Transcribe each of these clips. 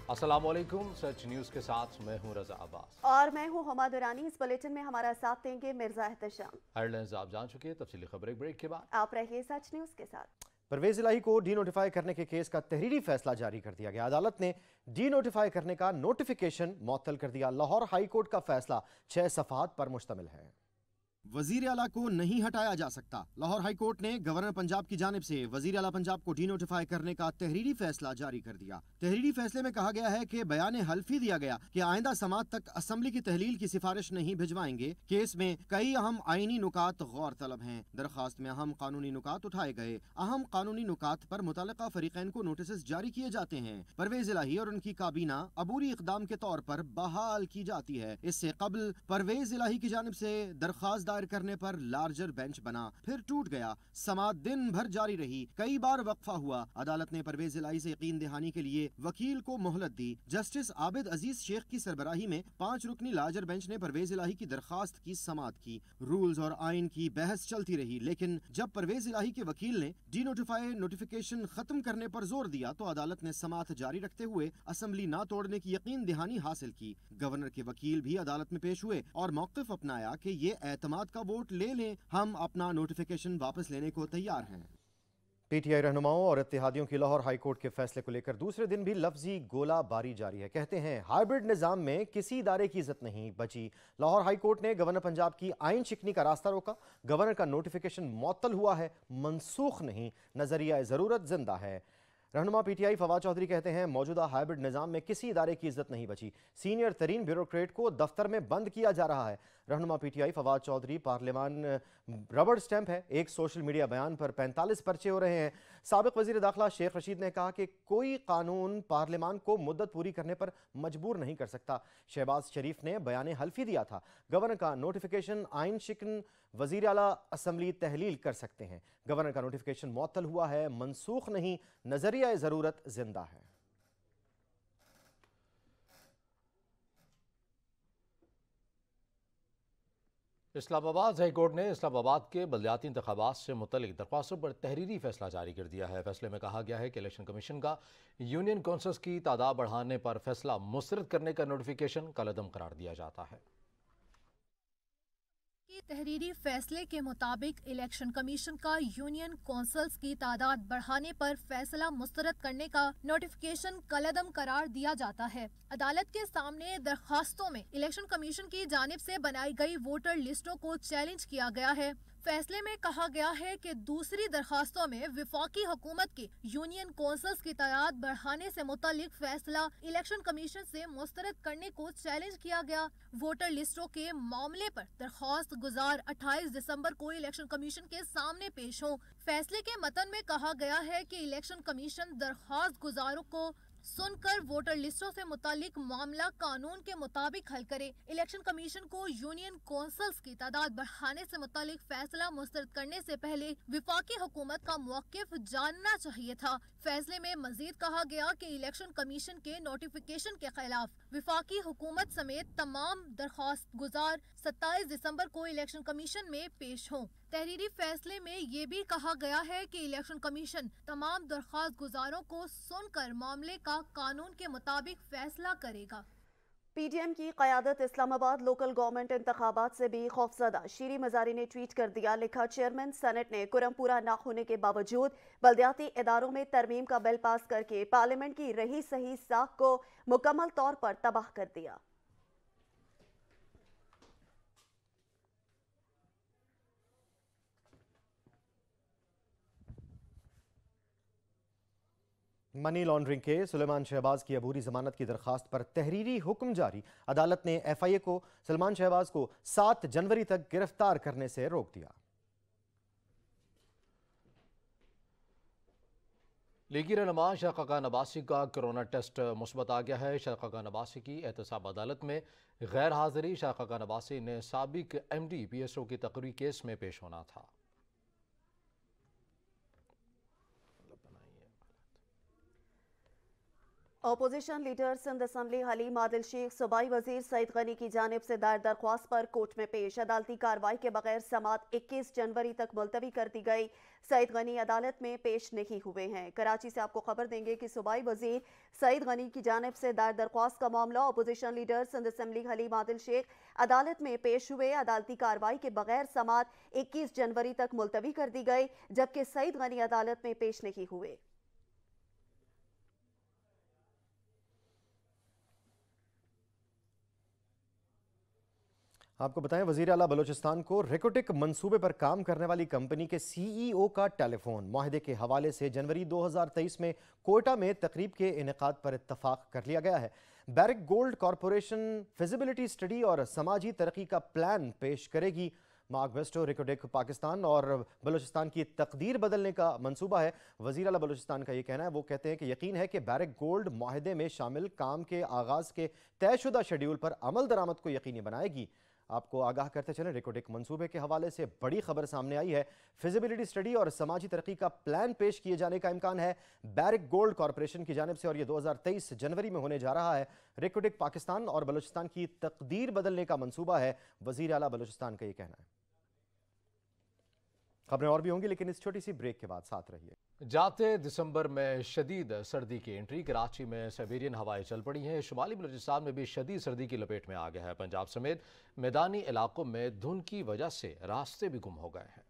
अस्सलाम वालेकुम। सच न्यूज़ के साथ मैं हूं रजा अब्बास और मैं हूं हुमा दुरानी। इस बुलेटिन में हमारा साथ देंगे मिर्जा एहतशाम। हेडलाइंस आप जान चुके हैं, तफसीली खबर एक ब्रेक के बाद। आप रहिए सच न्यूज़ के साथ। परवेज इलाही को डी नोटिफाई करने के केस का तहरीरी फैसला जारी कर दिया गया। अदालत ने डी नोटिफाई करने का नोटिफिकेशन मुअत्तल कर दिया। लाहौर हाई कोर्ट का फैसला 6 सफ़हात पर मुश्तमिल है। वजीर आला को नहीं हटाया जा सकता। लाहौर हाई कोर्ट ने गवर्नर पंजाब की जानिब से वजीर आला पंजाब को डी नोटिफाई करने का तहरीरी फैसला जारी कर दिया। तहरीरी फैसले में कहा गया है कि बयान हल्फी दिया गया कि आइंदा समात तक असम्बली की तहलील की सिफारिश नहीं भिजवाएंगे। केस में कई अहम आईनी नुकात गौर तलब हैं। दरखास्त में अहम कानूनी नुकात उठाए गए। अहम कानूनी नुकात पर मुतल्लिका फरीकैन को नोटिस जारी किए जाते हैं। परवेज इलाही और उनकी काबीना अबूरी इकदाम के तौर पर बहाल की जाती है। इससे कबल परवेज इलाही की जानिब से दरखास्त दायर करने पर लार्जर बेंच बना, फिर टूट गया। समात दिन भर जारी रही, कई बार वक्फा हुआ। अदालत ने परवेज इलाही से यकीन दहानी के लिए वकील को मोहलत दी। जस्टिस आबिद अजीज शेख की सरबराही में 5 रुकनी लार्जर बेंच ने परवेज इलाही की दरखास्त की समात की। रूल्स और आइन की बहस चलती रही, लेकिन जब परवेज इलाही के वकील ने डी नोटिफाई नोटिफिकेशन खत्म करने पर जोर दिया तो अदालत ने समात जारी रखते हुए असम्बली ना तोड़ने की यकीन दहानी हासिल की। गवर्नर के वकील भी अदालत में पेश हुए और मौक़िफ़ अपनाया कि ये एतमाद का वोट ले लें, हम अपना नोटिफिकेशन वापस लेने को तैयार हैं। पीटीआई रहनुमाओं और इत्तेहादियों की लाहौर हाई कोर्ट के फैसले को लेकर दूसरे दिन भी लफ्जी गोलाबारी जारी है। कहते हैं हाइब्रिड निज़ाम में किसी इदारे की इज्जत नहीं बची। लाहौर हाई कोर्ट ने गवर्नर पंजाब की आइन शिकनी का रास्ता रोका। गवर्नर का नोटिफिकेशन मुअत्तल हुआ है, मनसूख नहीं। नजरिया ज़रूरत जिंदा है। रहनुमा पीटीआई फवाद चौधरी कहते हैं मौजूदा हाइब्रिड निज़ाम में किसी इदारे की इज्जत नहीं बची। सीनियर तरीन ब्यूरोक्रेट को दफ्तर में बंद किया जा रहा है। रहनुमा पीटीआई फवाद चौधरी पार्लियामान रबड़ स्टैंप है। एक सोशल मीडिया बयान पर 45 पर्चे हो रहे हैं। साबिक वजीर दाखिला शेख रशीद ने कहा कि कोई कानून पार्लियामान को मुद्दत पूरी करने पर मजबूर नहीं कर सकता। शहबाज शरीफ ने बयान हल्फी दिया था, गवर्नर का नोटिफिकेशन आइन शिकन वजीर आला असम्बली तहलील कर सकते हैं। गवर्नर का नोटिफिकेशन मुअत्तल हुआ है, मनसूख नहीं। नजरिया ज़रूरत जिंदा है। इस्लामाबाद हाई कोर्ट ने इस्लामाबाद के बलदियाती इंतखाबात से मुतल्लिक दरख्वास्तों पर तहरीरी फैसला जारी कर दिया है। फैसले में कहा गया है कि इलेक्शन कमीशन का यूनियन कौंसल्स की तादाद बढ़ाने पर फैसला मुस्तरद करने का नोटिफिकेशन कलअदम करार दिया जाता है। तहरीरी फैसले के मुताबिक इलेक्शन कमीशन का यूनियन कौंसल्स की तादाद बढ़ाने पर फैसला मुस्तरद करने का नोटिफिकेशन कलअदम करार दिया जाता है। अदालत के सामने दरखास्तों में इलेक्शन कमीशन की जानिब से बनाई गई वोटर लिस्टों को चैलेंज किया गया है। फैसले में कहा गया है कि दूसरी दरखास्तों में विफाकी हुकूमत के यूनियन कौंसल्स की तादाद बढ़ाने से मुतालिक फैसला इलेक्शन कमीशन से मुस्तरद करने को चैलेंज किया गया। वोटर लिस्टों के मामले पर दरख्वास्त गुजार 28 दिसंबर को इलेक्शन कमीशन के सामने पेश हो। फैसले के मतन में कहा गया है कि इलेक्शन कमीशन दरख्वास्त गुजारों को सुनकर वोटर लिस्टों से मुतालिक मामला कानून के मुताबिक हल करे। इलेक्शन कमीशन को यूनियन कौंसल्स की तादाद बढ़ाने से मुतालिक फैसला मुस्तरद करने से पहले विफाकी हुकूमत का मौक़िफ़ जानना चाहिए था। फैसले में मजीद कहा गया कि इलेक्शन कमीशन के नोटिफिकेशन के खिलाफ विफाकी हुकूमत समेत तमाम दरख्वास्त गुजार 27 दिसंबर को इलेक्शन कमीशन में पेश हों। तहरीरी फैसले में ये भी कहा गया है कि इलेक्शन कमीशन तमाम दरख्वास्त गुजारों को सुनकर मामले का कानून के मुताबिक फैसला करेगा। पीडीएम की क़यादत इस्लामाबाद लोकल गवर्नमेंट इंतखाबात से भी खौफजदा। शीरी मजारी ने ट्वीट कर दिया, लिखा चेयरमैन सेनेट ने कुरम पूरा न होने के बावजूद बल्दियाती इदारों में तरमीम का बिल पास करके पार्लियामेंट की रही सही साख को मुकम्मल तौर पर तबाह कर दिया। मनी लॉन्ड्रिंग के सुलेमान शहबाज की अबूरी जमानत की दरखास्त पर तहरीरी हुक्म जारी। अदालत ने एफआईए को सुलेमान शहबाज को 7 जनवरी तक गिरफ्तार करने से रोक दिया। लीगी रहनुमा शहकाकान अब्बासी का कोरोना टेस्ट मुस्बत आ गया है। शहकाकान अब्बासी की एहतसाब अदालत में गैर हाजिरी। शहकाकान अब्बासी ने साबिक एमडी पीएसओ की तकरीरी केस में पेश होना था। Opposition leader Sindh assembly Haleem Adil Sheikh सूबाई वजीर सईद गनी की जानिब से दायर दरख्वास्त पर कोर्ट में पेश। अदालती कार्रवाई के बगैर समाअत 21 जनवरी तक मुलतवी कर दी गई। सईद गनी अदालत में पेश नहीं हुए हैं। कराची से आपको खबर देंगे कि सूबाई वजीर सईद गनी की जानिब से दायर दरख्वास्त का मामला opposition leader Sindh assembly Haleem Adil Sheikh अदालत में पेश हुए। अदालती कार्रवाई के बगैर समाअत 21 जनवरी तक मुलतवी कर दी गई, जबकि सईद गनी अदालत में पेश नहीं हुए। आपको बताएं, वज़ीर आला बलूचिस्तान को रेकोटेक मंसूबे पर काम करने वाली कंपनी के सीईओ का टेलीफोन। मुआहदे के हवाले से जनवरी 2023 में कोयटा में तकरीब के इनेकाद पर इत्तफाक कर लिया गया है। Barrick gold corporation feasibility study और समाजी तरक्की का प्लान पेश करेगी। मार्कवेस्टो रेकोटेक पाकिस्तान और बलूचिस्तान की तकदीर बदलने का मंसूबा है। वज़ीर आला बलूचिस्तान का ये कहना है, वो कहते हैं कि यकीन है कि बैरिक गोल्ड मुआहदे में शामिल काम के आगाज़ के तयशुदा शेड्यूल पर अमल दरामद को यकीनी बनाएगी। आपको आगाह करते चलें, रेकोटेक मंसूबे के हवाले से बड़ी खबर सामने आई है। फिजिबिलिटी स्टडी और समाजी तरक्की का प्लान पेश किए जाने का इम्कान है बैरिक गोल्ड कॉरपोरेशन की जानिब से, और ये 2023 जनवरी में होने जा रहा है। रेकोटेक पाकिस्तान और बलूचिस्तान की तकदीर बदलने का मंसूबा है, वज़ीर आला बलूचिस्तान का ये कहना है। खबरें और भी होंगी, लेकिन इस छोटी सी ब्रेक के बाद साथ रहिए। जाते दिसंबर में शदीद सर्दी की एंट्री। कराची में साइबेरियन हवाएं चल पड़ी हैं। शुमाली बलूचिस्तान में भी शदीद सर्दी की लपेट में आ गया है। पंजाब समेत मैदानी इलाकों में धुंध की वजह से रास्ते भी गुम हो गए हैं।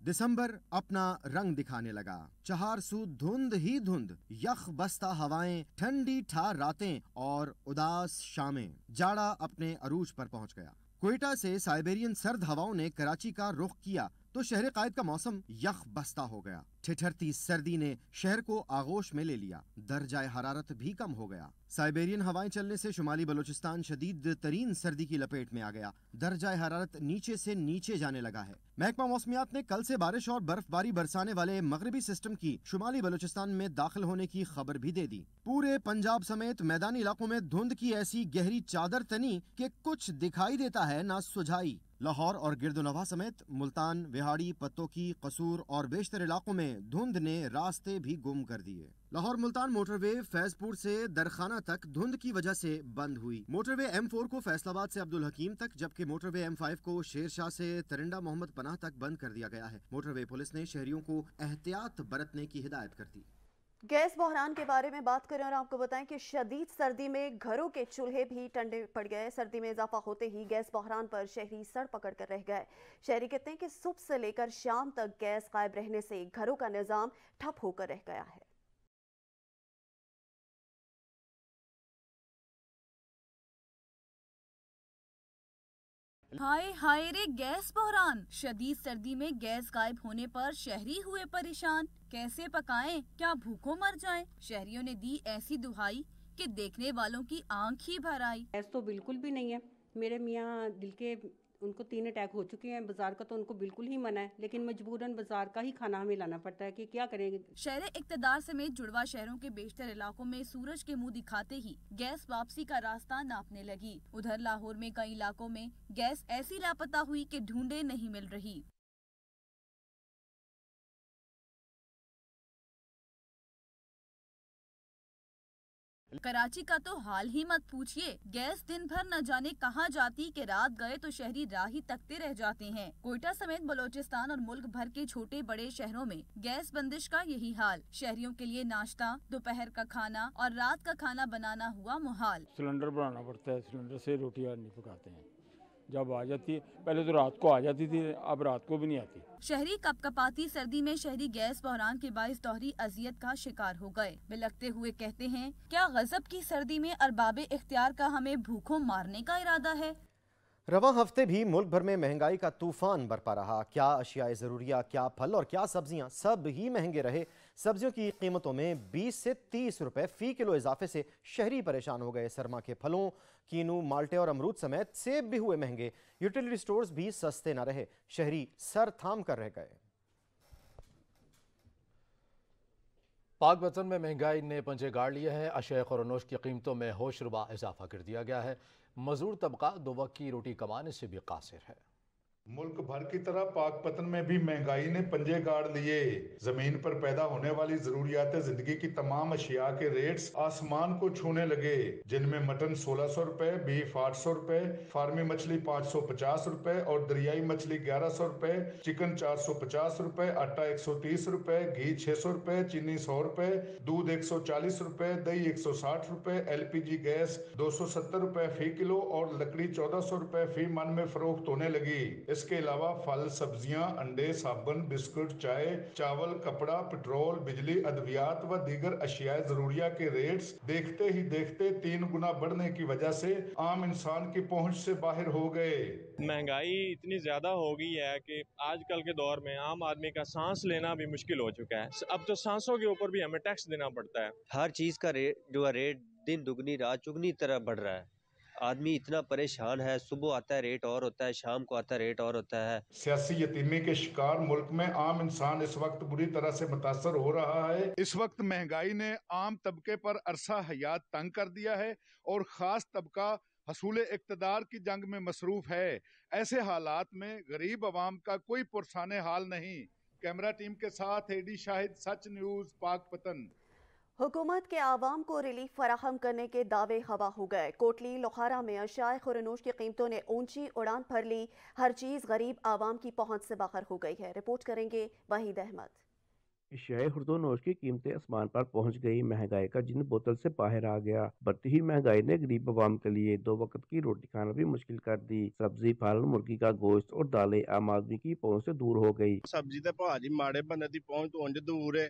दिसंबर अपना रंग दिखाने लगा। चहारसू धुंध ही धुंध, यख बस्ता हवाएं, ठंडी ठार रातें और उदास शामें। जाड़ा अपने अरूज पर पहुंच गया। कोयटा से साइबेरियन सर्द हवाओं ने कराची का रुख किया तो शहर कायद का मौसम यख बस्ता हो गया। ठिठरती सर्दी ने शहर को आगोश में ले लिया। दर्जाए हरारत भी कम हो गया। साइबेरियन हवाएं चलने से शुमाली बलूचिस्तान शदीद तरीन सर्दी की लपेट में आ गया। दर्जाए हरारत नीचे से नीचे जाने लगा है। महकमा मौसमियात ने कल से बारिश और बर्फबारी बरसाने वाले मगरबी सिस्टम की शुमाली बलूचिस्तान में दाखिल होने की खबर भी दे दी। पूरे पंजाब समेत मैदानी इलाकों में धुंध की ऐसी गहरी चादर तनी कि कुछ दिखाई देता है ना सुझाई। लाहौर और गिरदोनवा समेत मुल्तान, विहाड़ी, पत्तोकी, कसूर और बेशतर इलाकों में धुंध ने रास्ते भी गुम कर दिए। लाहौर मुल्तान मोटरवे फैजपुर से दरखाना तक धुंध की वजह से बंद हुई। मोटरवे M4 को फैसलाबाद से अब्दुल हकीम तक, जबकि मोटरवे M5 को शेरशाह से तरिंडा मोहम्मद पनाह तक बंद कर दिया गया है। मोटरवे पुलिस ने शहरियों को एहतियात बरतने की हिदायत कर दी। गैस बहरान के बारे में बात करें और आपको बताएं कि शदीद सर्दी में घरों के चूल्हे भी ठंडे पड़ गए। सर्दी में इजाफा होते ही गैस बहरान पर शहरी सड़ पकड़ कर रह गए। शहरी कहते हैं कि सुबह से लेकर शाम तक गैस गायब रहने से घरों का निजाम ठप होकर रह गया है। हाय हाय रे गैस बहरान। शदीद सर्दी में गैस गायब होने पर शहरी हुए परेशान। कैसे पकाएं, क्या भूखों मर जाएं? शहरियों ने दी ऐसी दुहाई कि देखने वालों की आंख ही भर आई। गैस तो बिल्कुल भी नहीं है। मेरे मियाँ दिल के उनको 3 अटैक हो चुके हैं। बाजार का तो उनको बिल्कुल ही मना है, लेकिन मजबूरन बाजार का ही खाना हमें लाना पड़ता है कि क्या करेंगे। शहर इक्तदार समेत जुड़वा शहरों के बेशतर इलाकों में सूरज के मुंह दिखाते ही गैस वापसी का रास्ता नापने लगी। उधर लाहौर में कई इलाकों में गैस ऐसी लापता हुई कि ढूंढे नहीं मिल रही। कराची का तो हाल ही मत पूछिए। गैस दिन भर न जाने कहां जाती कि रात गए तो शहरी राह ही तकते रह जाते हैं। कोयटा समेत बलूचिस्तान और मुल्क भर के छोटे बड़े शहरों में गैस बंदिश का यही हाल। शहरियों के लिए नाश्ता, दोपहर का खाना और रात का खाना बनाना हुआ मुहाल। सिलेंडर बनाना पड़ता है, सिलेंडर से रोटियां नहीं पकाते हैं। जब आ जाती है, पहले तो रात को आ जाती थी, अब रात को भी नहीं आती। शहरी कपकपाती सर्दी में शहरी गैस बहरान के बाइस दोहरी अजियत का शिकार हो गए। बिलखते हुए कहते हैं, क्या गजब की सर्दी में अरबाबे इख्तियार का हमें भूखों मारने का इरादा है। रवां हफ्ते भी मुल्क भर में महंगाई का तूफान बरपा रहा। क्या अशियाए ज़रूरिया, क्या फल और क्या सब्जियां, सब ही महंगे रहे। सब्जियों की कीमतों में 20 से 30 रुपए फी किलो इजाफे से शहरी परेशान हो गए। सरमा के फलों, कीनू, माल्टे और अमरूद समेत सेब भी हुए महंगे। यूटिलिटी स्टोर्स भी सस्ते न रहे। शहरी सर थाम कर रह गए। पाक वतन में महंगाई ने पंजे गाड़ लिए हैं। अशय खुरनोश की कीमतों में होशरुबा इजाफा कर दिया गया है। मजदूर तबका दो वक्त की रोटी कमाने से भी कासिर है। मुल्क भर की तरह पाकपतन में भी महंगाई ने पंजे गाड़ लिए। जमीन पर पैदा होने वाली जरूरियात जिंदगी की तमाम अशिया के रेट्स आसमान को छूने लगे, जिनमें मटन 1600 रुपए, बीफ 800 रुपए, फार्मी मछली 550 रुपए और दरियाई मछली 1100 रुपए, चिकन 450 रुपए, आटा 130 रुपए, घी 600 रुपए, चीनी 100 रुपए, दूध 140 रुपए, दही 160 रुपए, LPG गैस 270 रुपए फी किलो और लकड़ी 1400 रुपए फी मन में फरोख्त होने लगी। इसके अलावा फल, सब्जियां, अंडे, साबुन, बिस्कुट, चाय, चावल, कपड़ा, पेट्रोल, बिजली, अद्वियात व दीगर अशिया जरूरिया के रेट्स देखते ही देखते 3 गुना बढ़ने की वजह से आम इंसान की पहुंच से बाहर हो गए। महंगाई इतनी ज्यादा हो गई है कि आजकल के दौर में आम आदमी का सांस लेना भी मुश्किल हो चुका है। अब तो सांसों के ऊपर भी हमें टैक्स देना पड़ता है। हर चीज का रेट दिन दुगनी रात चुगनी तरह बढ़ रहा है। आदमी इतना परेशान है, सुबह आता है रेट और होता है, शाम को आता है रेट और होता है। सियासी यतीमी के शिकार मुल्क में आम इंसान इस वक्त बुरी तरह से मुतासर हो रहा है। इस वक्त महंगाई ने आम तबके पर अरसा हयात तंग कर दिया है और खास तबका हसूल इक्तदार की जंग में मसरूफ है। ऐसे हालात में गरीब अवाम का कोई पुरसाने हाल नहीं। कैमरा टीम के साथ एडी शाहिद, सच न्यूज, पाकपतन। हुकूमत के आवाम को रिलीफ फराहम करने के दावे हवा हो गए। कोटली लोहारा में अशियाए खुरनोश की कीमतों ने ऊंची उड़ान भर ली। हर चीज गरीब आवाम की पहुंच से बाहर हो गई है। रिपोर्ट करेंगे वहीद अहमद। अशियाए खुर्दोनोश की कीमतें आसमान पर पहुंच गई। महंगाई का जिन बोतल से बाहर आ गया। बढ़ती हुई महंगाई ने गरीब आवाम के लिए 2 वक्त की रोटी खाना भी मुश्किल कर दी। सब्जी, फल, मुर्गी का गोश्त और दालें आम आदमी की पहुंच से दूर हो गई। सब्जी तो भाजी माड़े बंदे की पहुंच तो उंज दूर है।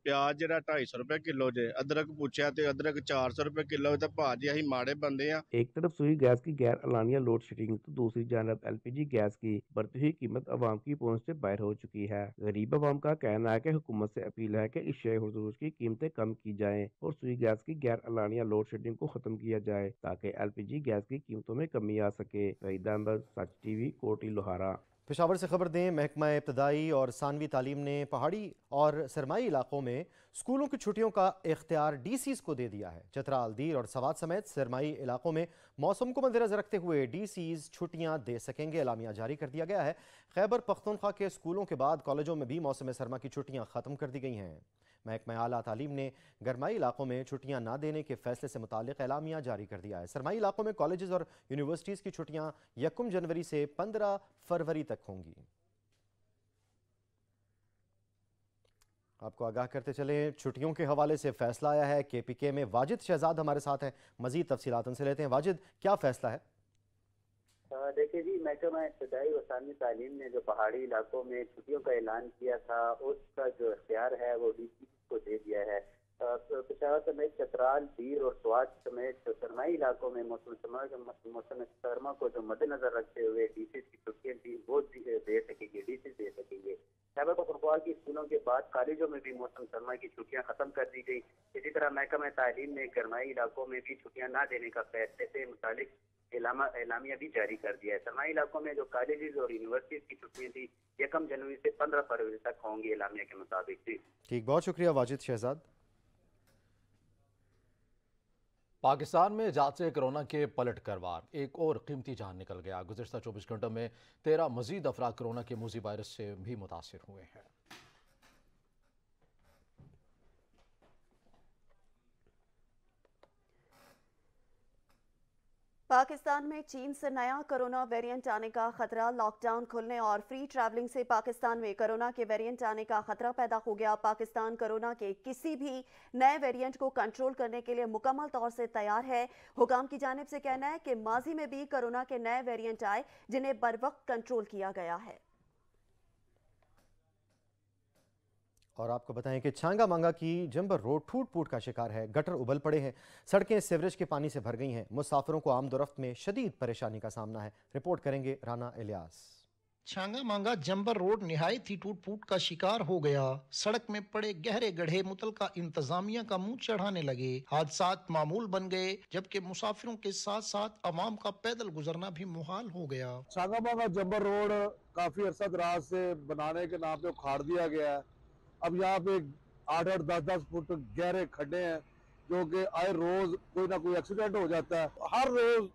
प्याज जरा 250 रुपए किलो जे, अदरक पूछा तो अदरक 400 रुपए किलो, तो भाजी अही माड़े बंदे हैं। एक तरफ सुई गैस की गैर अलानिया लोड शेडिंग तो दूसरी जानब LPG गैस की बढ़ती हुई कीमत आवाम की पहुंच से बाहर हो चुकी है। गरीब आवाम का कहना है कि हुकूमत से अपील है कि अशियाए खुर्दोनोश की कीमतें कम की जाएं और सुई गैस की गैर अलानिया लोड शेडिंग को खत्म किया जाए ताकि LPG गैस की कीमतों में कमी आ सके। वहीद अहमद, सच TV, कोटी लोहारा। पेशावर से खबर दें, महकमा इब्तदाई और सानवी तालीम ने पहाड़ी और सरमाई इलाकों में स्कूलों की छुट्टियों का इख्तियार DCs को दे दिया है। चतराल, दीर और सवात समेत सरमाई इलाकों में मौसम को मद्देनजर रखते हुए DCs छुट्टियां दे सकेंगे। एलामिया जारी कर दिया गया है। खैबर पख्तूनख्वा के स्कूलों के बाद कॉलेजों में भी मौसम सरमा की छुट्टियां ख़त्म कर दी गई हैं। महकमा आला तालीम ने गरमाई इलाकों में छुट्टियां ना देने के फैसले से मुतालिक एलामिया जारी कर दिया है। सरमाई इलाकों में कॉलेजेस और यूनिवर्सिटीज़ की छुट्टियां 1 जनवरी से 15 फरवरी तक होंगी। आपको आगाह करते चले, छुट्टियों के हवाले से फैसला आया है। KPK में वाजिद शहजाद हमारे साथ हैं। मजीद तफसीलात उनसे लेते हैं। वाजिद, क्या फैसला है? देखिए जी, महकमा इब्तदाई व सानवी तालीम ने जो पहाड़ी इलाकों में छुट्टियों का ऐलान किया था, उसका जो इख्तियार है वो DC को दे दिया है। पेशावर समेत चतराल, दीर और स्वात समेत सरमाई इलाकों में मौसम सरमा को जो मद्देनजर रखते हुए DC की छुट्टियां थी वो दे सकेंगे, DC दे सकेंगे। खैबर पख्तूनख्वा की स्कूलों के बाद कॉलेजों में भी मौसम सरमा की छुट्टियां खत्म कर दी गई। इसी तरह महकमा तालीम ने गरमाई इलाकों में भी छुट्टियां ना देने का फैसले से मुतालिक एलामिया भी जारी कर दिया है। सरमाई इलाकों में जो कॉलेजेस और यूनिवर्सिटीज की छुट्टियां थी 1 जनवरी से 15 फरवरी तक होंगी एलामिया के मुताबिक। जी ठीक, बहुत शुक्रिया वाजिद शहजाद। पाकिस्तान में जात से कोरोना के पलट करवार, एक और कीमती जान निकल गया। गुज़िश्ता 24 घंटों में 13 मजीद अफराद कोरोना के मूजी वायरस से भी मुतासिर हुए हैं। पाकिस्तान में चीन से नया कोरोना वेरिएंट आने का खतरा। लॉकडाउन खुलने और फ्री ट्रैवलिंग से पाकिस्तान में कोरोना के वेरिएंट आने का खतरा पैदा हो गया। पाकिस्तान कोरोना के किसी भी नए वेरिएंट को कंट्रोल करने के लिए मुकम्मल तौर से तैयार है। हुकाम की जानिब से कहना है कि माजी में भी कोरोना के नए वेरिएंट आए जिन्हें बरवक्त कंट्रोल किया गया है। और आपको बताएं कि छांगा मांगा की जंबर रोड टूट फूट का शिकार है। गटर उबल पड़े हैं, सड़कें सीवरेज के पानी से भर गई हैं। मुसाफिरों को आमदोरफ्त में शदीद परेशानी का सामना है। रिपोर्ट करेंगे राना इलियास। छांगा मांगा जंबर रोड निहायत ही टूट फूट का शिकार हो गया। सड़क में पड़े गहरे गड्ढे मुतलका इंतजामिया का मुंह चढ़ाने लगे। हादसात मामूल बन गए, जबकि मुसाफिरों के साथ साथ अवाम का पैदल गुजरना भी मुहाल हो गया। छांगा मांगा जंबर रोड काफी अरसा दराज से बनाने के नाम पे उखाड़ दिया गया है। अब यहाँ पे 8-8, 10-10 फुट गहरे खड्डे हैं जो कि आए रोज कोई ना कोई एक्सीडेंट हो जाता है। हर रोज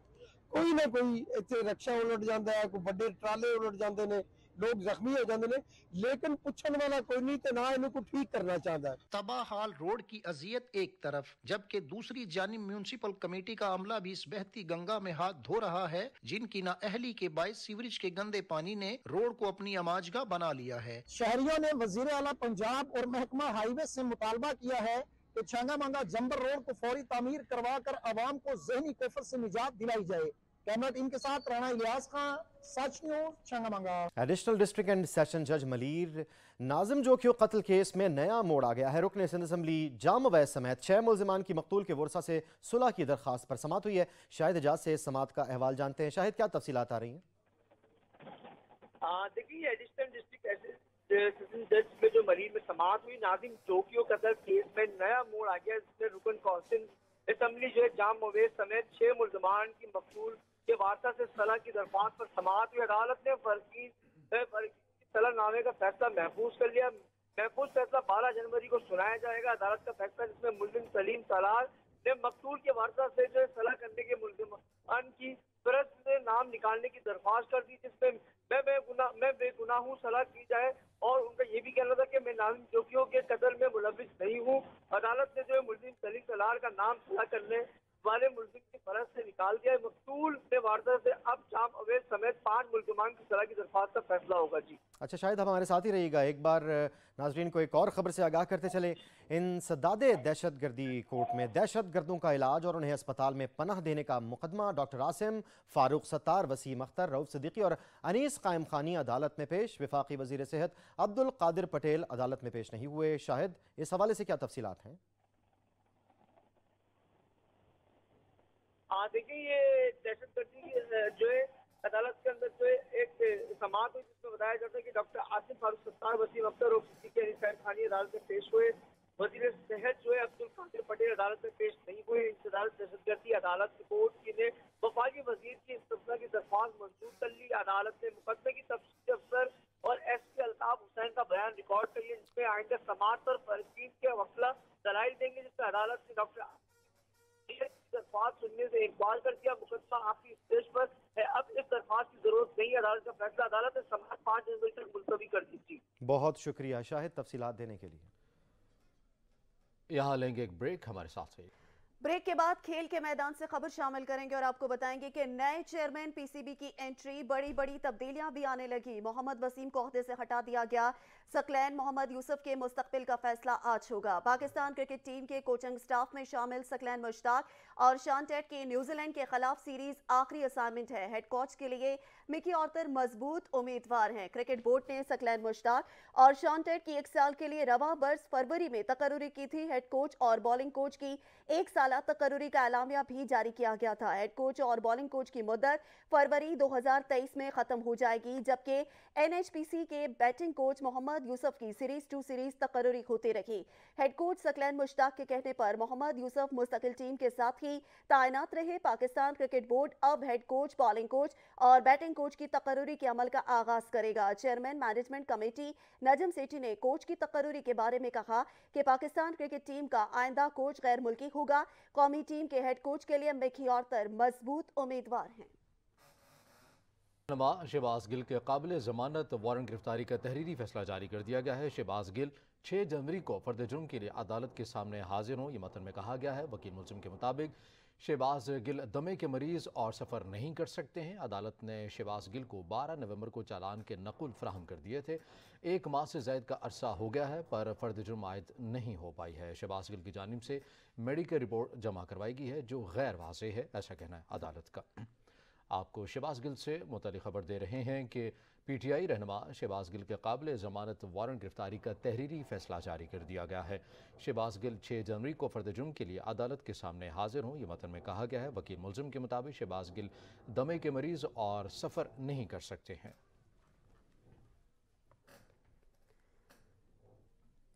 कोई ना कोई इत्थे रक्षा उलट जाता है, कोई बड़े ट्राले उलट जाते हैं, लोग जख्मी हो जाते हैं, लेकिन पुछन वाला कोई नहीं ते ना इनको ठीक करना चाहता है। तबाहाल रोड की अजियत एक तरफ, जबकि दूसरी जानिब म्यूनसिपल कमेटी का अमला भी इस बहती गंगा में हाथ धो रहा है, जिनकी नाअहली के बायस सीवरेज के गंदे पानी ने रोड को अपनी अमाजगा बना लिया है। शहरियों ने वजीर आला पंजाब और महकमा हाईवे से मुतालबा किया है कि छांगा मांगा जंबर रोड को फौरी तामीर करवा कर आवाम को जहनी कोफर से निजात दिलाई जाए। कैमरा टीम के साथ राणा इलियास खान, सच न्यूज़, छांगा मांगा। एडिशनल डिस्ट्रिक्ट एंड सेशन जज मलीर नाजिम जोखियो कत्ल केस में नया मोड़ आ गया है। रुकन सिंध असम्बली जाम अवैस समेत 6 मुल्जिमान की मकतूल के वर्सा से सुलह की दरख्वास्त पर समाअत हुई है। शाहिद एजाज से इस समाअत का अहवाल जानते हैं। शाहिद, क्या तफसीलात आ रही हैं? देखिए, एडिशनल डिस्ट्रिक्ट सेशन जज में जो मलीर में समाअत हुई, नाजिम जोखियो कत्ल केस में नया मोड़ आ गया, जिसमें रुकन कौंसिल असम्बली जो है जाम अवैस समेत 6 मुल्जिमान की मकतूल के वारसा से सलाह की दरख्वास्त पर समाअत हुई। अदालत ने फर्जी सलाहनामे का फैसला महफूज कर लिया। महफूज फैसला 12 जनवरी को सुनाया जाएगा। अदालत का फैसला जिसमें मुल्जिम सलीम सलाल ने मकतूल के वारसा से जो है सलाह करने के मुल्जिमान की फरज से नाम निकालने की दरख्वास्त कर दी, जिसमें मैं बेगुनाह हूँ सलाह की जाए, और उनका ये भी कहना था कि मैं नाजिम जोखियो के कत्ल में मुलविस नहीं हूँ। अदालत ने जो है मुल्जिम सलीम सलाल का नाम सलाह करने वाले मुल्जिम की फरज से निकाल दिया है। मकतूल के वारसा से अब जाम अवैस समेत 5 मुल्जिमान की सलाह की दरख्वास्त का फैसला होगा। जी अच्छा शाहिद, हम हमारे साथ ही रहिएगा। एक बार नाजरीन को एक और खबर से आगाह करते चले। इंसदादे दहशत गर्दी कोर्ट में दहशत गर्दों का इलाज और उन्हें अस्पताल में पनाह देने का मुकदमा डॉक्टर आसिम, फारूक सत्तार, वसीम अख्तर, रऊफ सिद्दीकी और अनीस कायम खानी अदालत में पेश। वफाकी वजीर सेहत अब्दुल कादिर पटेल अदालत में पेश नहीं हुए। शाहिद, इस हवाले से क्या तफसीलात हैं? देखिए, ये दहशत गर्दी जो है अदालत के अंदर जो है एक समाअत हुई, जिसमें बताया जाता है कि डॉक्टर आसिम, फारूक सत्तार, वसीम अख्तर और सिद्दीकी अनीस कायम खानी अदालत में पेश हुए। वजीर सेहत जो है अब्दुल कादिर पटेल अदालत में पेश नहीं हुए। अदालत दहशत गर्दी अदालत कोर्ट की ने वफाकी वजीर की इस्तीफा की दरख्वास्त मंजूर कर ली। अदालत ने मुकदमे की तफ्सील अफसर और एसपी अल्ताफ हुसैन का बयान रिकॉर्ड कर लिया, जिसमें आइंदा समाअत पर फरीकीन के वकला दलाइल देंगे, जिसमें अदालत ने डॉक्टर दरख्वास्त सुनने से इकबाल कर दिया। मुकदमा आपकी स्टेज पर है, अब इस दरख्वास्त की जरूरत नहीं है। अदालत का फैसला अदालत ने समाअत 5 जनवरी तक मुलतवी कर दी थी। बहुत शुक्रिया शाहिद तफसीलात देने के लिए। यहाँ लेंगे एक ब्रेक, हमारे साथ रहिए। ब्रेक के बाद खेल के मैदान से खबर शामिल करेंगे और आपको बताएंगे कि नए चेयरमैन पीसीबी की एंट्री, बड़ी तब्दीलियां भी आने लगी। मोहम्मद वसीम को ओहदे से हटा दिया गया। सकलैन मोहम्मद यूसुफ के मुस्तकबिल का फैसला आज होगा। पाकिस्तान क्रिकेट टीम के कोचिंग स्टाफ में शामिल सकलैन मुश्ताक और शान टेट की न्यूजीलैंड के खिलाफ सीरीज आखिरी असाइनमेंट है। हेड कोच के लिए मिकी ऑर्थर मजबूत उम्मीदवार हैं। क्रिकेट बोर्ड ने सकलैन मुश्ताक और शान टेट की 1 साल के लिए रवा बरस फरवरी में तकर्रुरी की थी। हेड कोच और बॉलिंग कोच की 1 साल तकर्रुरी का एलामिया भी जारी किया गया था। हेड कोच और बॉलिंग कोच की मुद्दत फरवरी 2023 में खत्म हो जाएगी, जबकि एनएचपीसी के बैटिंग कोच मोहम्मद यूसुफ की सीरीज टू सीरीज तकर्रुरी होती रही। हेड कोच सकलैन मुश्ताक के कहने पर मोहम्मद यूसुफ मुस्तकिल टीम के साथ ही तैनात रहे। पाकिस्तान क्रिकेट बोर्ड अब हेड कोच, बॉलिंग कोच और बैटिंग कोच की तकर्रुरी के अमल का आगाज करेगा। Chairman management committee Najam Sethi ने कोच की तकर्रुरी के बारे में कहा कि पाकिस्तान क्रिकेट टीम का आइंदा कोच गैर मुल्की होगा। कौमी टीम के हेड कोच के लिए मिकी ऑर्थर मजबूत उम्मीदवार हैं। शहबाज गिल के काबिल जमानत वारंट गिरफ्तारी का तहरीरी फैसला जारी कर दिया गया है। शहबाज गिल 6 जनवरी को फर्द जुर्म के लिए अदालत के सामने हाजिर हों, ये मतन में कहा गया है। वकील मुल्जिम के मुताबिक शहबाज गिल दमे के मरीज और सफ़र नहीं कर सकते हैं। अदालत ने शहबाज गिल को 12 नवंबर को चालान के नकुल फराहम कर दिए थे। 1 माह से ज़ायद का अरसा हो गया है, पर फर्द जुर्म आयद नहीं हो पाई है। शहबाज गिल की जानिब से मेडिकल रिपोर्ट जमा करवाई गई है, जो गैर वाज़ेह है, ऐसा कहना है अदालत का। आपको शहबाज गिल से मुतल्लिक़ खबर दे रहे हैं कि पीटीआई रहनुमा शहबाज गिल के काबिल ज़मानत वारंट गिरफ्तारी का तहरीरी फैसला जारी कर दिया गया है। शहबाज गिल 6 जनवरी को फर्द जुर्म के लिए अदालत के सामने हाजिर हों, ये मतन में कहा गया है। वकील मुल्जिम के मुताबिक शहबाज गिल दमे के मरीज और सफ़र नहीं कर सकते हैं।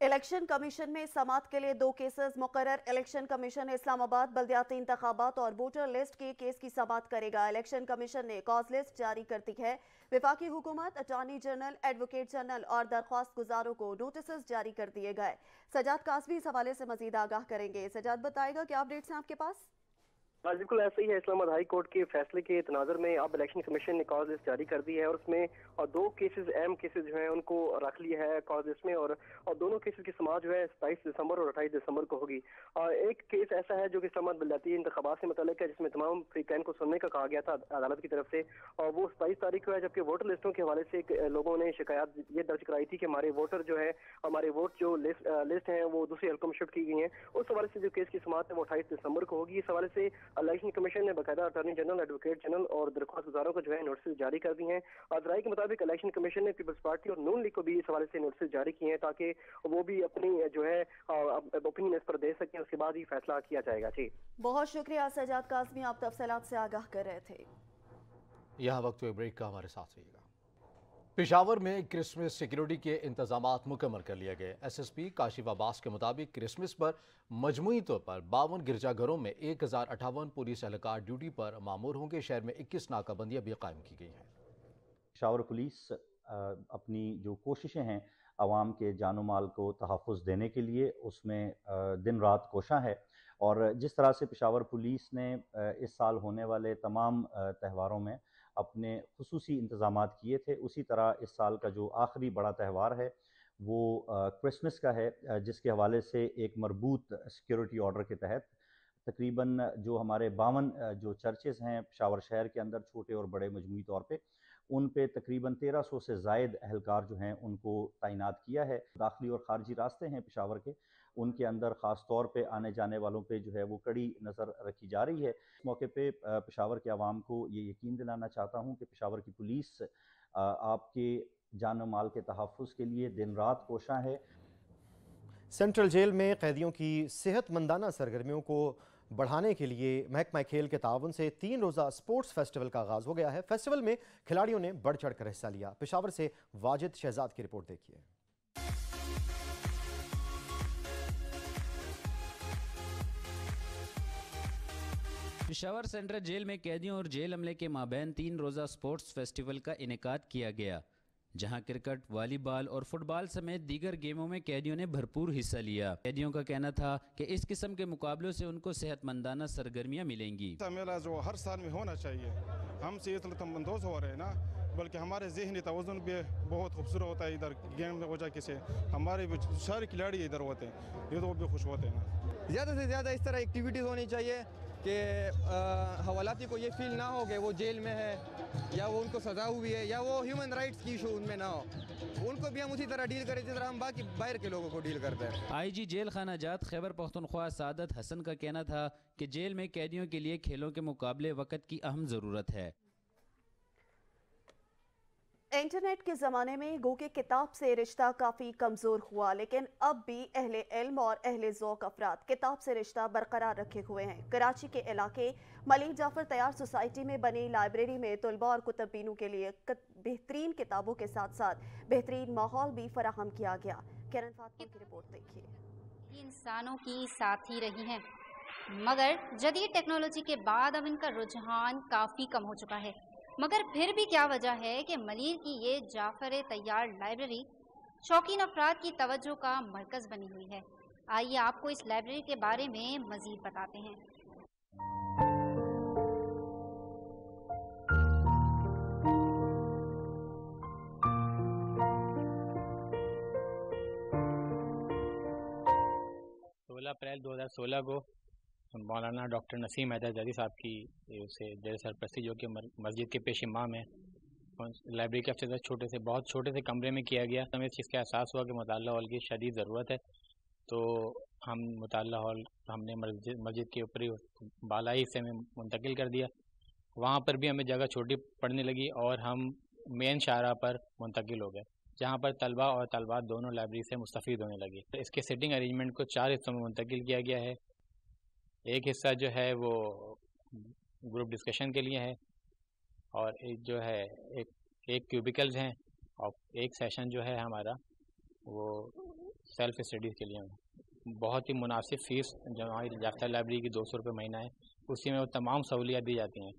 इलेक्शन कमीशन में समाअत के लिए 2 केसेस मुकर्रर। इलेक्शन कमीशन इस्लामाबाद बल्दियाती इंतखाबात और वोटर लिस्ट के केस की समाअत करेगा। इलेक्शन कमीशन ने कॉज लिस्ट जारी कर दी है। विफाकी हुकूमत, अटॉर्नी जनरल, एडवोकेट जनरल और दरख्वास्त गुजारों को नोटिस जारी कर दिए गए। सजाद कासबी इस हवाले से मजीद आगाह करेंगे। सजाद, बताएगा क्या अपडेट्स हैं आपके पास? بالکل ایسا ہی ہے. اسلام آباد ہائی کورٹ کے فیصلے کے تناظر میں اب الیکشن کمیشن نے کاز لسٹ جاری کر دی ہے اور اس میں 2 کیسز اہم کیسز جو ہیں ان کو رکھ لیا ہے کاز لسٹ میں اور دونوں کیسز کی سماعت جو ہے 27 دسمبر اور 28 دسمبر کو ہوگی. ایک کیس ایسا ہے جو کہ اسلام آباد بلدیاتی انتخابات سے متعلق ہے جس میں تمام فریقین کو سننے کا کہا گیا تھا عدالت کی طرف سے اور وہ 27 تاریخ کو ہے, جبکہ ووٹر لسٹوں کے حوالے سے لوگوں نے شکایات یہ درج کرائی تھی کہ ہمارے ووٹر جو ہے ہمارے ووٹ جو لسٹ ہیں وہ دوسرے حلقوں میں شفٹ کی گئی ہیں. اس حوالے سے جو کیس کی سماعت ہے وہ 28 دسمبر کو ہوگی. اس حوالے سے الیکشن کمیشن نے باقاعدہ اٹارنی جنرل, ایڈوکیٹ جنرل اور درخواست گزاروں کو جو ہے نوٹسز جاری کر دی ہیں. ذرائع کے مطابق الیکشن کمیشن نے پیپلز پارٹی اور نون لیگ کو بھی اس حوالے سے نوٹسز جاری کیے ہیں تاکہ وہ بھی اپنی جو ہے اوپینین اس پر دے سکیں, اس کے بعد ہی فیصلہ کیا جائے گا. جی بہت شکریہ سجاد کاظمی, آپ تفصیلات سے آگاہ کر رہے تھے. یہاں وقت ہوئے بریک کا, ہمارے ساتھ رہیے گا. پشاور میں کرسمس سیکیورٹی کے انتظامات مکمل کر لیے گئے. ایس ایس پی کاشف عباس کے مطابق کرسمس پر مجموعی طور پر 52 گرجا گھروں میں 1058 پولیس اہلکار ڈیوٹی پر مامور ہوں گے. شہر میں 21 ناکہ بندیاں بھی قائم کی گئی ہیں. پشاور پولیس اپنی جو کوششیں ہیں عوام کے جان و مال کو تحفظ دینے کے لیے اس میں دن رات کوشاں ہے, اور جس طرح سے پشاور پولیس نے اس سال ہونے والے تمام تہواروں میں اپنے خصوصی انتظامات کیے تھے, اسی طرح اس سال کا جو آخری بڑا تہوار ہے وہ کرسمس کا ہے, جس کے حوالے سے ایک مربوط سیکیورٹی آرڈر کے تحت تقریباً جو ہمارے 52 جو چرچز ہیں پشاور شہر کے اندر چھوٹے اور بڑے مجموعی طور پہ, ان پہ تقریباً 1300 سے زائد اہلکار جو ہیں ان کو تعینات کیا ہے. داخلی اور خارجی راستے ہیں پشاور کے, ان کے اندر خاص طور پہ آنے جانے والوں پہ جو ہے وہ کڑی نظر رکھی جا رہی ہے. اس موقع پہ پشاور کے عوام کو یہ یقین دلانا چاہتا ہوں کہ پشاور کی پولیس آپ کے جان و مال کے تحفظ کے لیے دن رات کوشاں ہے. سینٹرل جیل میں قیدیوں کی صحت مندانہ سرگرمیوں کو بڑھانے کے لیے محکمہ کھیل کے تعاون سے 3 روزہ سپورٹس فیسٹیول کا آغاز ہو گیا ہے. فیسٹیول میں کھلاڑیوں نے بڑھ چڑھ کر حصہ لیا. پشاور سے واجد شہزاد کی رپورٹ دیکھیے. پشاور سینٹرل جیل میں قیدیوں اور جیل عملے کے مابین 3 روزہ سپورٹس فیسٹیول کا انعقاد کیا گیا, جہاں کرکٹ, والی بال اور فٹ بال سمیت دیگر گیموں میں قیدیوں نے بھرپور حصہ لیا. قیدیوں کا کہنا تھا کہ اس قسم کے مقابلوں سے ان کو صحت مندانہ سرگرمیاں ملیں گی. میلہ جو ہر سال میں ہونا چاہیے, ہم سے لطف اندوز ہو رہے ہیں نا, بلکہ ہمارے ذہنی توازن بھی بہت خوبصورت ہوتا ہے. ادھر گیم میں وجہ سے ہمارے سارے کھلاڑی ادھر ہوتے ہیں, یہ تو بھی خوش ہوتے ہیں. زیادہ سے زیادہ اس طرح ایکٹیویٹیز ہونی چاہیے کہ حوالاتی کو یہ فیل نہ ہو کہ وہ جیل میں ہے یا وہ ان کو سزا ہوئی ہے یا وہ ہیومن رائٹس کی ایشو ان میں نہ ہو. ان کو بھی ہم اسی طرح ڈیل کریں جس طرح ہم باقی باہر کے لوگوں کو ڈیل کرتے ہیں. آئی جی جیل خانہ جات خیبر پختونخوا سعادت حسن کا کہنا تھا کہ جیل میں قیدیوں کے لیے کھیلوں کے مقابلے وقت کی اہم ضرورت ہے. انٹرنیٹ کے زمانے میں گو کہ کتاب سے رشتہ کافی کمزور ہوا, لیکن اب بھی اہل علم اور اہل ذوق افراد کتاب سے رشتہ برقرار رکھے ہوئے ہیں. کراچی کے علاقے ملک جعفر تیار سوسائٹی میں بنی لائبریری میں طلباء اور کتب بینوں کے لیے بہترین کتابوں کے ساتھ ساتھ بہترین ماحول بھی فراہم کیا گیا. کرن فاطمہ کی رپورٹ دیکھیے. انسانوں کی ساتھی رہی ہیں, مگر جدید ٹیکنالوجی کے بعد اب ان کا رجحان کافی کم ہو چکا ہے. مگر پھر بھی کیا وجہ ہے کہ ملیر کی یہ جعفر تیار لائبریری شوقین افراد کی توجہ کا مرکز بنی ہوئی ہے. آئیے آپ کو اس لائبریری کے بارے میں مزید بتاتے ہیں. اپریل 2016 کو مولانا ڈاکٹر نسیم حیدر صاحب کی زیر سرپرستی, جو کہ مسجد کے پیش امام ہیں, لائبریری کا افتتاح بہت چھوٹے سے کمرے میں کیا گیا. ہمیں اس چیز کا احساس ہوا کہ مطالعہ ہال کی شدید ضرورت ہے, تو ہم مطالعہ ہال ہم نے مسجد کے اوپری بالائی حصے میں منتقل کر دیا. وہاں پر بھی ہمیں جگہ چھوٹی پڑنے لگی اور ہم مین شاہراہ پر منتقل ہو گئے, جہاں پر طلباء اور طالبات دونوں لائبریری سے مستفید ہونے لگے. اس کے سیٹنگ ارینجمنٹ کو 4 حصوں میں منتقل کیا گیا ہے. ایک حصہ جو ہے وہ گروپ ڈسکشن کے لیے ہے, اور ایک جو ہے ایک کیوبیکلز ہیں, اور ایک سیشن جو ہے ہمارا وہ سیلف اسٹڈیز کے لیے ہے. بہت ہی مناسب فیس جو ہماری جعفر لائبریری کی 200 روپے مہینہ ہے, اسی میں وہ تمام سہولیات دی جاتی ہیں.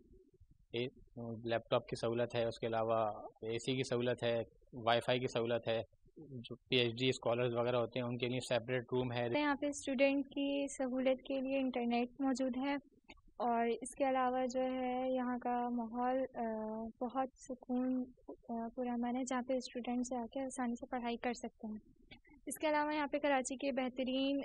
لیپ ٹاپ کی سہولت ہے, اس کے علاوہ اے سی کی سہولت ہے, وائی فائی کی سہولت ہے, جو پی ایچ ڈی اسکالرز وغیرہ ہوتے ہیں ان کے لیے سیپریٹ روم ہے. یہاں پہ اسٹوڈنٹ کی سہولت کے لیے انٹرنیٹ موجود ہے, اور اس کے علاوہ جو ہے یہاں کا ماحول بہت سکون پرامن ہے، جہاں پہ اسٹوڈنٹس آ کے آسانی سے پڑھائی کر سکتے ہیں۔ اس کے علاوہ یہاں پہ کراچی کے بہترین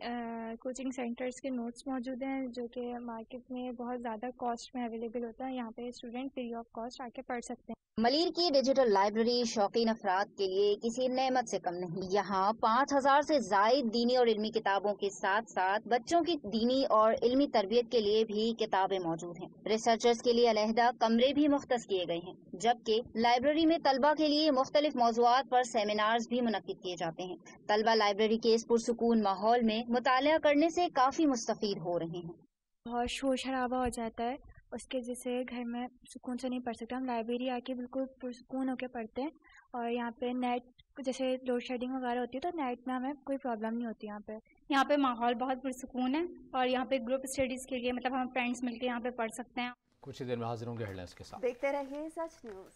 کوچنگ سینٹرز کے نوٹس موجود ہیں جو کہ مارکیٹ میں بہت زیادہ کاسٹ میں اویلیبل ہوتا ہے، یہاں پہ اسٹوڈنٹ فری آف کاسٹ آ کے پڑھ سکتے ہیں۔ ملیر کی ڈیجیٹل لائبریری شوقین افراد کے لیے کسی نعمت سے کم نہیں۔ یہاں 5000 سے زائد دینی اور علمی کتابوں کے ساتھ ساتھ بچوں کی دینی اور علمی تربیت کے لیے بھی کتابیں موجود ہیں۔ ریسرچرز کے لیے علیحدہ کمرے بھی مختص کیے گئے ہیں، جبکہ لائبریری میں طلبہ کے لیے مختلف موضوعات پر سیمینارز بھی منعقد کیے جاتے ہیں۔ طلبہ لائبریری کے اس پرسکون ماحول میں مطالعہ کرنے سے کافی مستفید ہو رہے ہیں۔ بہت شور شرابہ ہو جاتا ہے اس کے، جسے گھر میں سکون سے نہیں پڑھ سکتا۔ ہم لائبریری آ کے بالکل پرسکون ہو کے پڑھتے ہیں، اور یہاں پہ نیٹ جیسے لوڈ شیڈنگ وغیرہ ہوتی ہے تو نیٹ میں ہمیں کوئی پرابلم نہیں ہوتی۔ یہاں پہ ماحول بہت پرسکون ہے، اور یہاں پہ گروپ اسٹڈیز کے لیے مطلب ہم فرینڈس مل کے یہاں پہ پڑھ سکتے ہیں۔ کچھ ہی دیر میں حاضر ہوں گے ہیڈ لائنز کے ساتھ۔ دیکھتے رہیے سچ نیوز۔